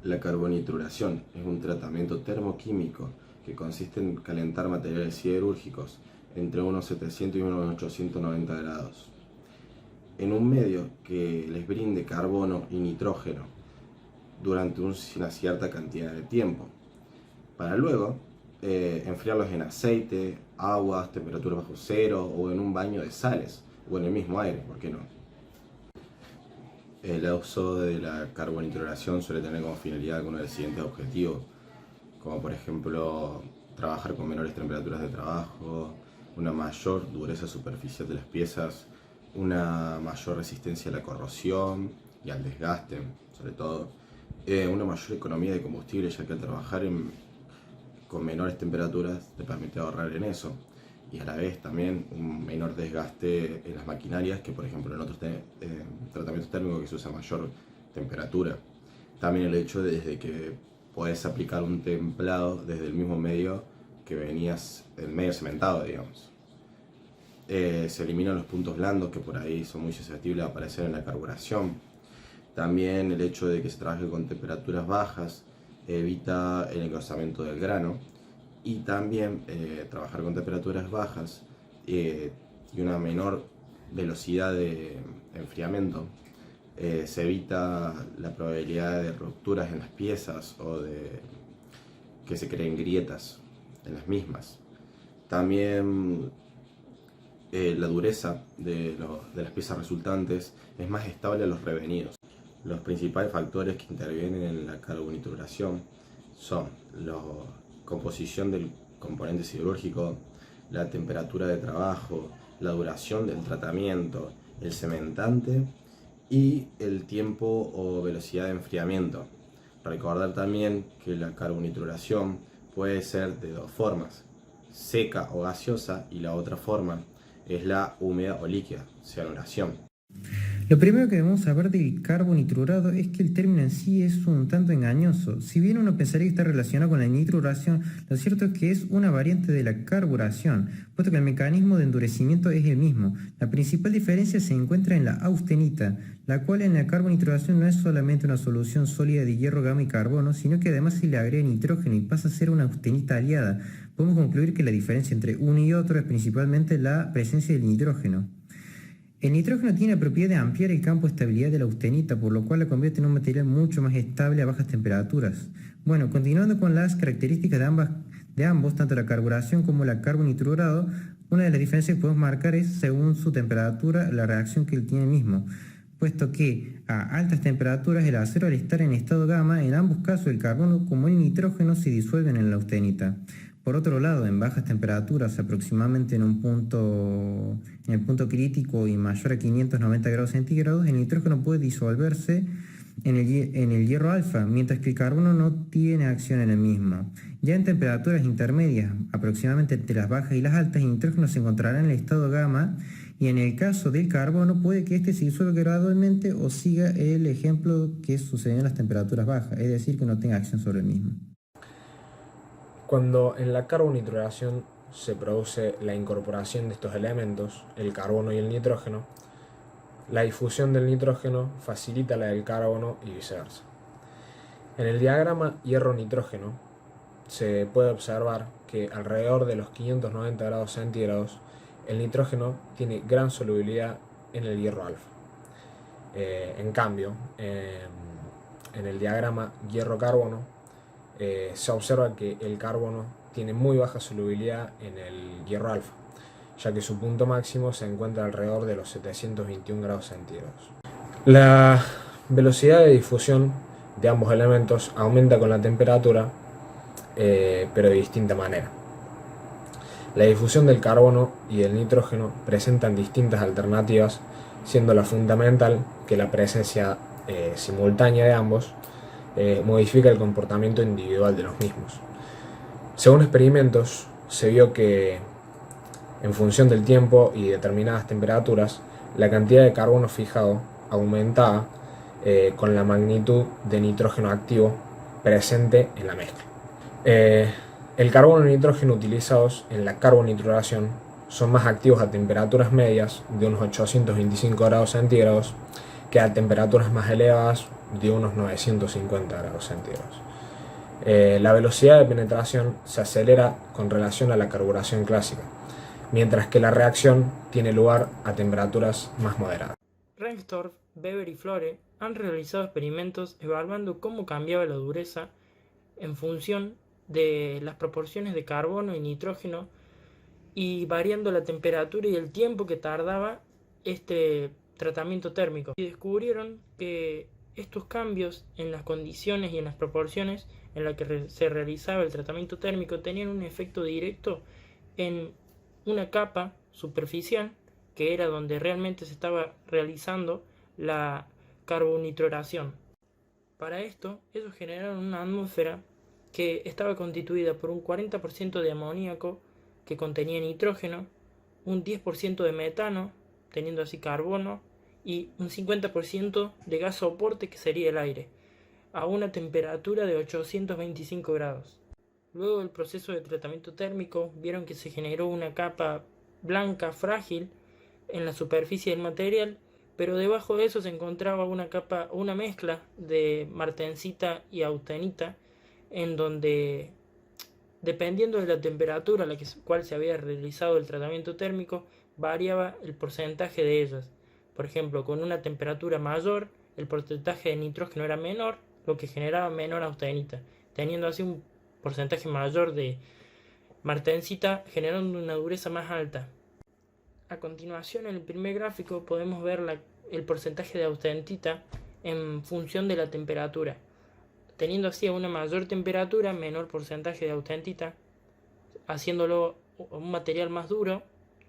La carbonituración es un tratamiento termoquímico que consiste en calentar materiales siderúrgicos entre unos 700 y unos 890 grados en un medio que les brinde carbono y nitrógeno durante una cierta cantidad de tiempo, para luego enfriarlos en aceite, aguas, temperatura bajo cero o en un baño de sales o en el mismo aire, ¿por qué no? El uso de la carbonituración suele tener como finalidad algunos de los siguientes objetivos, como por ejemplo trabajar con menores temperaturas de trabajo, una mayor dureza superficial de las piezas, una mayor resistencia a la corrosión y al desgaste, sobre todo, una mayor economía de combustible, ya que al trabajar con menores temperaturas te permite ahorrar en eso, y a la vez también un menor desgaste en las maquinarias que por ejemplo en otros tratamientos térmicos que se usa mayor temperatura. También el hecho de que podés aplicar un templado desde el mismo medio que venías, el medio cementado, digamos. Se eliminan los puntos blandos que por ahí son muy susceptibles a aparecer en la carburación. También el hecho de que se trabaje con temperaturas bajas evita el engrosamiento del grano, y también trabajar con temperaturas bajas y una menor velocidad de enfriamiento se evita la probabilidad de rupturas en las piezas o de que se creen grietas en las mismas. También la dureza de las piezas resultantes es más estable a los revenidos. Los principales factores que intervienen en la carbonituración son la composición del componente siderúrgico, la temperatura de trabajo, la duración del tratamiento, el cementante y el tiempo o velocidad de enfriamiento. Recordar también que la carbonituración puede ser de dos formas, seca o gaseosa, y la otra forma es la húmeda o líquida, cianuración. Lo primero que debemos saber del carbonitrurado es que el término en sí es un tanto engañoso. Si bien uno pensaría que está relacionado con la nitruración, lo cierto es que es una variante de la carburación, puesto que el mecanismo de endurecimiento es el mismo. La principal diferencia se encuentra en la austenita, la cual en la carbonitruración no es solamente una solución sólida de hierro, gamma y carbono, sino que además se le agrega nitrógeno y pasa a ser una austenita aliada. Podemos concluir que la diferencia entre uno y otro es principalmente la presencia del nitrógeno. El nitrógeno tiene la propiedad de ampliar el campo de estabilidad de la austenita, por lo cual la convierte en un material mucho más estable a bajas temperaturas. Bueno, continuando con las características de ambos, tanto la carburación como la carbonitrurado, una de las diferencias que podemos marcar es, según su temperatura, la reacción que tiene el mismo, puesto que a altas temperaturas el acero, al estar en estado gamma, en ambos casos el carbono como el nitrógeno se disuelven en la austenita. Por otro lado, en bajas temperaturas, aproximadamente en el punto crítico y mayor a 590 grados centígrados, el nitrógeno puede disolverse en el hierro alfa, mientras que el carbono no tiene acción en el mismo. Ya en temperaturas intermedias, aproximadamente entre las bajas y las altas, el nitrógeno se encontrará en el estado gamma, y en el caso del carbono puede que éste se disuelva gradualmente o siga el ejemplo que sucedió en las temperaturas bajas, es decir, que no tenga acción sobre el mismo. Cuando en la carbonituración se produce la incorporación de estos elementos, el carbono y el nitrógeno, la difusión del nitrógeno facilita la del carbono y viceversa. En el diagrama hierro-nitrógeno se puede observar que alrededor de los 590 grados centígrados el nitrógeno tiene gran solubilidad en el hierro alfa. En cambio, en el diagrama hierro-carbono se observa que el carbono tiene muy baja solubilidad en el hierro alfa, ya que su punto máximo se encuentra alrededor de los 721 grados centígrados. La velocidad de difusión de ambos elementos aumenta con la temperatura, pero de distinta manera. La difusión del carbono y del nitrógeno presentan distintas alternativas, siendo la fundamental que la presencia simultánea de ambos modifica el comportamiento individual de los mismos. Según experimentos, se vio que en función del tiempo y determinadas temperaturas, la cantidad de carbono fijado aumentaba con la magnitud de nitrógeno activo presente en la mezcla. El carbono y el nitrógeno utilizados en la carbonitruración son más activos a temperaturas medias de unos 825 grados centígrados que a temperaturas más elevadas de unos 950 grados centígrados. La velocidad de penetración se acelera con relación a la carburación clásica, mientras que la reacción tiene lugar a temperaturas más moderadas. Rengstorff, Weber y Flore han realizado experimentos evaluando cómo cambiaba la dureza en función de las proporciones de carbono y nitrógeno y variando la temperatura y el tiempo que tardaba este tratamiento térmico. Y descubrieron que estos cambios en las condiciones y en las proporciones en las que se realizaba el tratamiento térmico tenían un efecto directo en una capa superficial, que era donde realmente se estaba realizando la carbonitroración. Para esto, ellos generaron una atmósfera que estaba constituida por un 40% de amoníaco que contenía nitrógeno, un 10% de metano, teniendo así carbono, y un 50% de gas soporte, que sería el aire, a una temperatura de 825 grados. Luego del proceso de tratamiento térmico, vieron que se generó una capa blanca frágil en la superficie del material, pero debajo de eso se encontraba una mezcla de martensita y austenita, en donde, dependiendo de la temperatura a la cual se había realizado el tratamiento térmico, variaba el porcentaje de ellas. Por ejemplo, con una temperatura mayor, el porcentaje de nitrógeno era menor, lo que generaba menor austenita, teniendo así un porcentaje mayor de martensita, generando una dureza más alta. A continuación, en el primer gráfico podemos ver el porcentaje de austenita en función de la temperatura, teniendo así a una mayor temperatura menor porcentaje de austenita, haciéndolo un material más duro,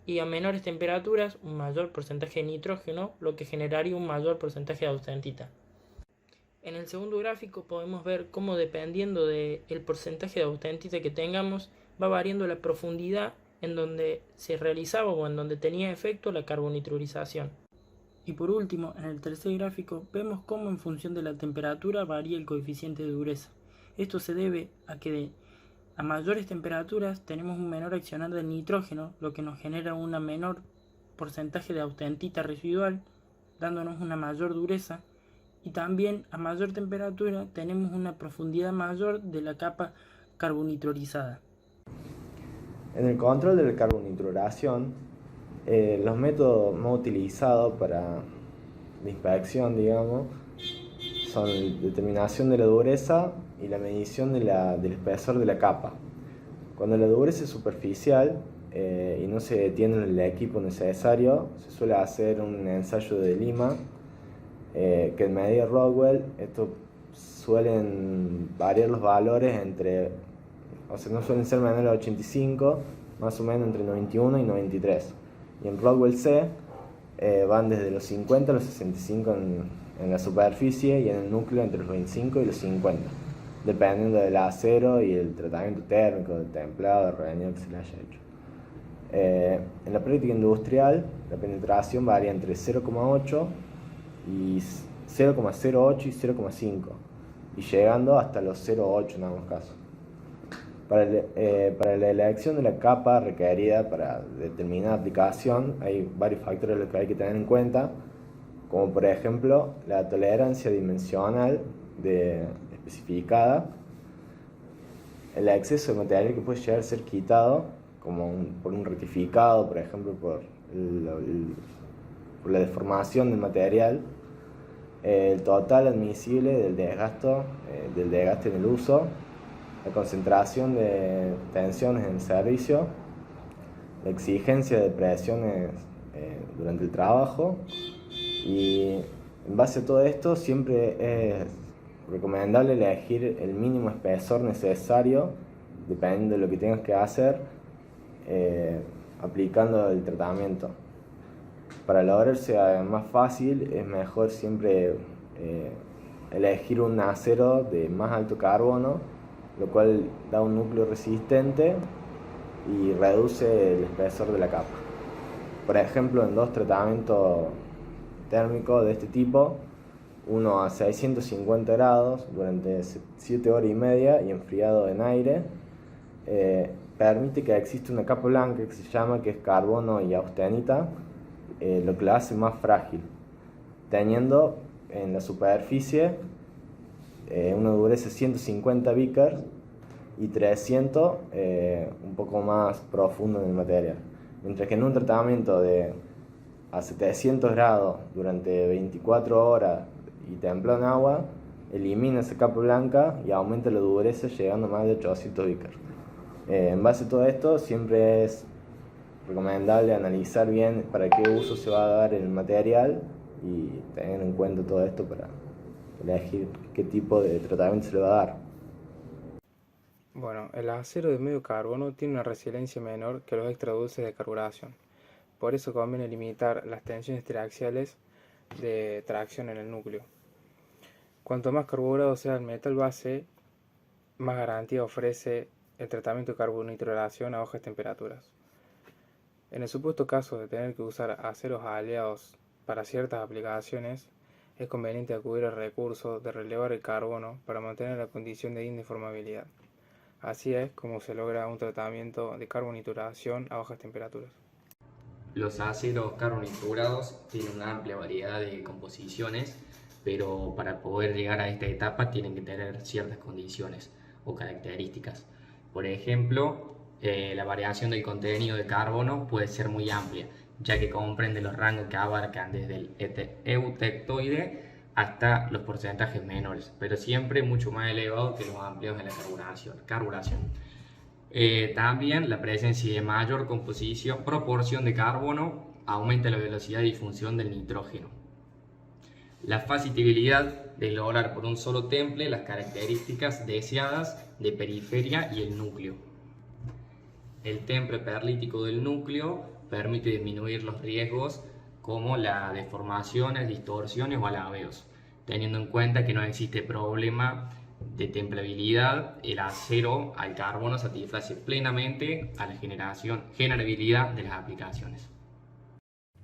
y a menores temperaturas un mayor porcentaje de nitrógeno, lo que generaría un mayor porcentaje de austenita. En el segundo gráfico podemos ver cómo, dependiendo del porcentaje de austenita que tengamos, va variando la profundidad en donde se realizaba o en donde tenía efecto la carbonitrurización. Y por último, en el tercer gráfico vemos cómo en función de la temperatura varía el coeficiente de dureza. Esto se debe a que a mayores temperaturas tenemos un menor accionar del nitrógeno, lo que nos genera un menor porcentaje de austentita residual, dándonos una mayor dureza, y también a mayor temperatura tenemos una profundidad mayor de la capa carbonitrorizada. En el control de la carbonitroración, los métodos más utilizados para la inspección, digamos, son la determinación de la dureza y la medición del espesor de la capa. Cuando la dureza es superficial y no se tiene el equipo necesario, se suele hacer un ensayo de Lima, que en medida Rockwell, estos suelen variar los valores no suelen ser menores a 85, más o menos entre 91 y 93. Y en Rockwell C van desde los 50 a los 65 en la superficie, y en el núcleo entre los 25 y los 50, dependiendo del acero y el tratamiento térmico, del templado, del reveñido que se le haya hecho. En la práctica industrial, la penetración varía entre 0,8 y 0,08 y 0,5, y llegando hasta los 0,8 en ambos casos. Para la elección de la capa requerida para determinada aplicación hay varios factores los que hay que tener en cuenta, como por ejemplo la tolerancia dimensional especificada, el exceso de material que puede llegar a ser quitado, como por un rectificado, por ejemplo por la deformación del material, el total admisible del desgaste en el uso, la concentración de tensiones en el servicio, la exigencia de presiones durante el trabajo, y en base a todo esto siempre es recomendable elegir el mínimo espesor necesario dependiendo de lo que tengas que hacer aplicando el tratamiento. Para lograr sea más fácil es mejor siempre elegir un acero de más alto carbono, lo cual da un núcleo resistente y reduce el espesor de la capa. Por ejemplo, en dos tratamientos térmicos de este tipo, uno a 650 grados durante 7 horas y media y enfriado en aire, permite que exista una capa blanca que se llama, que es carbono y austenita, lo que la hace más frágil, teniendo en la superficie una dureza de 150 Vickers y 300 un poco más profundo en el material. Mientras que en un tratamiento a 700 grados durante 24 horas y templado en agua, elimina esa capa blanca y aumenta la dureza llegando a más de 800 Vickers. En base a todo esto, siempre es recomendable analizar bien para qué uso se va a dar el material y tener en cuenta todo esto para elegir qué tipo de tratamiento se le va a dar. Bueno, el acero de medio carbono tiene una resiliencia menor que los extradulces de carburación. Por eso conviene limitar las tensiones triaxiales de tracción en el núcleo. Cuanto más carburado sea el metal base, más garantía ofrece el tratamiento de carbonitruración a bajas temperaturas. En el supuesto caso de tener que usar aceros aliados para ciertas aplicaciones, es conveniente acudir al recurso de relevar el carbono para mantener la condición de indeformabilidad. Así es como se logra un tratamiento de carbonituración a bajas temperaturas. Los aceros carboniturados tienen una amplia variedad de composiciones, pero para poder llegar a esta etapa tienen que tener ciertas condiciones o características. Por ejemplo, la variación del contenido de carbono puede ser muy amplia, ya que comprende los rangos que abarcan desde el eutectoide hasta los porcentajes menores, pero siempre mucho más elevados que los amplios en la carburación. También la presencia de mayor proporción de carbono aumenta la velocidad de difusión del nitrógeno. La factibilidad de lograr por un solo temple las características deseadas de periferia y el núcleo. El temple perlítico del núcleo permite disminuir los riesgos como las deformaciones, distorsiones o alabeos. Teniendo en cuenta que no existe problema de templabilidad, el acero al carbono satisface plenamente a la generabilidad de las aplicaciones.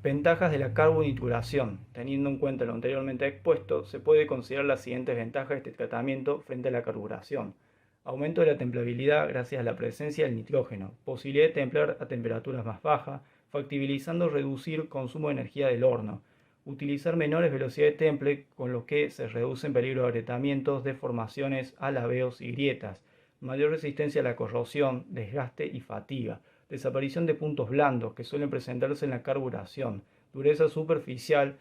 Ventajas de la carbonituración. Teniendo en cuenta lo anteriormente expuesto, se puede considerar las siguientes ventajas de este tratamiento frente a la carburación. Aumento de la templabilidad gracias a la presencia del nitrógeno, posibilidad de templar a temperaturas más bajas, factibilizando reducir consumo de energía del horno, utilizar menores velocidades de temple con lo que se reduce el peligro de agrietamientos, deformaciones, alabeos y grietas, mayor resistencia a la corrosión, desgaste y fatiga, desaparición de puntos blandos que suelen presentarse en la carburación, dureza superficial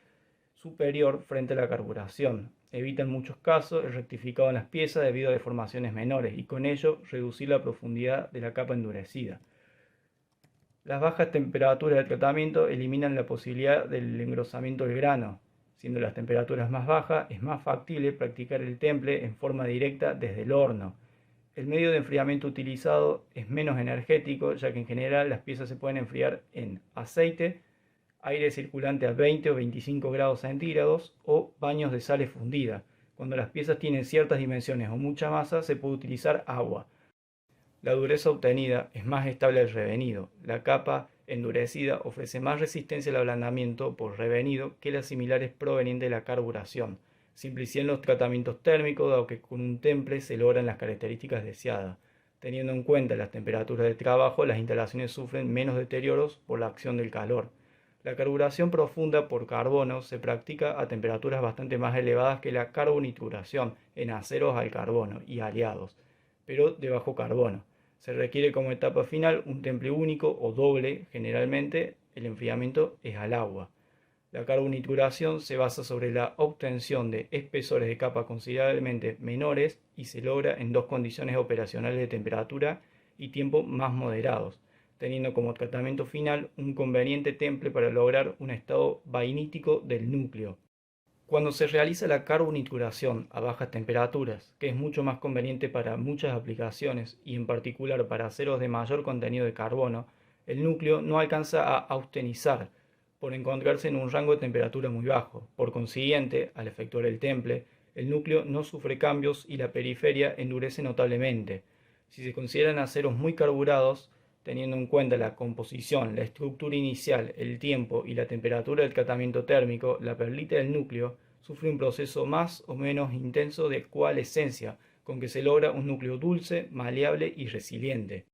superior frente a la carburación, evita en muchos casos el rectificado en las piezas debido a deformaciones menores y con ello reducir la profundidad de la capa endurecida. Las bajas temperaturas del tratamiento eliminan la posibilidad del engrosamiento del grano. Siendo las temperaturas más bajas, es más factible practicar el temple en forma directa desde el horno. El medio de enfriamiento utilizado es menos energético, ya que en general las piezas se pueden enfriar en aceite, aire circulante a 20 o 25 grados centígrados o baños de sales fundida. Cuando las piezas tienen ciertas dimensiones o mucha masa, se puede utilizar agua. La dureza obtenida es más estable al revenido. La capa endurecida ofrece más resistencia al ablandamiento por revenido que las similares provenientes de la carburación. Simplicidad en los tratamientos térmicos, dado que con un temple se logran las características deseadas. Teniendo en cuenta las temperaturas de trabajo, las instalaciones sufren menos deterioros por la acción del calor. La carburación profunda por carbono se practica a temperaturas bastante más elevadas que la carbonituración en aceros al carbono y aliados, pero de bajo carbono. Se requiere como etapa final un temple único o doble, generalmente el enfriamiento es al agua. La carbonituración se basa sobre la obtención de espesores de capa considerablemente menores y se logra en dos condiciones operacionales de temperatura y tiempo más moderados, teniendo como tratamiento final un conveniente temple para lograr un estado vainítico del núcleo. Cuando se realiza la carbonituración a bajas temperaturas, que es mucho más conveniente para muchas aplicaciones y en particular para aceros de mayor contenido de carbono, el núcleo no alcanza a austenizar por encontrarse en un rango de temperatura muy bajo. Por consiguiente, al efectuar el temple, el núcleo no sufre cambios y la periferia endurece notablemente. Si se consideran aceros muy carburados, teniendo en cuenta la composición, la estructura inicial, el tiempo y la temperatura del tratamiento térmico, la perlita del núcleo sufre un proceso más o menos intenso de coalescencia, con que se logra un núcleo dulce, maleable y resiliente.